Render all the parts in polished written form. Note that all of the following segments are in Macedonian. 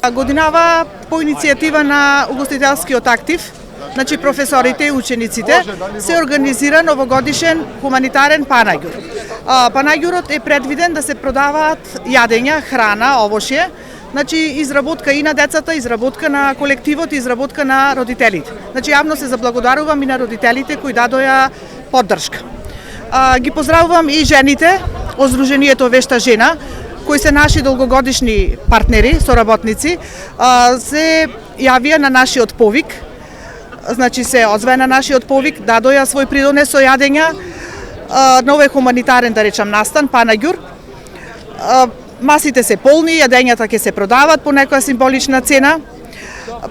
Годинава по иницијатива на Угостителскиот актив, значи професорите и учениците, се организира новогодишен хуманитарен панаѓур. Панаѓурот е предвиден да се продаваат јадења, храна, овошје, значи изработка и на децата, изработка на колективот, изработка на родителите. Значи јавно се заблагодарувам и на родителите кои дадоја поддршка. Ги поздравувам и жените од Сдруженијето Вешта жена, кои се наши долгогодишни партнери, соработници, се јавија на нашиот повик, значи се озваа на нашиот повик, дадоја свој придонес со јадења на овој хуманитарен, да речам, настан, панаѓур. Масите се полни, јадењата ќе се продават по некоја символична цена.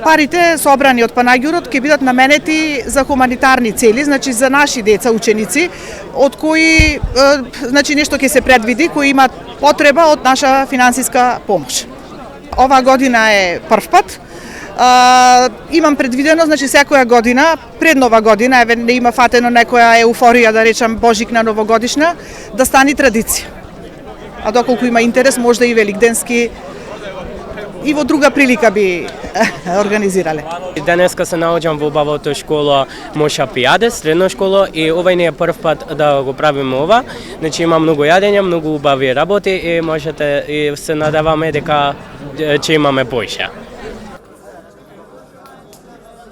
Парите собрани од панаѓурот ќе бидат наменети за хуманитарни цели, значи за наши деца, ученици, од кои значи нешто ќе се предвиди, кои имаат потреба од наша финансиска помош. Ова година е прв пат. Имам предвидено, значи секоја година, пред Нова година, еве не има фатено некоја еуфорија, да речам божикна новогодишна, да стани традиција. А доколку има интерес, можда и великденски и во друга прилика би организирале. Денеска се наоѓам во убавото школа Моша Пијаде, средна школа, и овој не е прв пат да го правиме ова. Значи има многу јадења, многу убави работи и можете и се надеваме дека ќе имаме поише.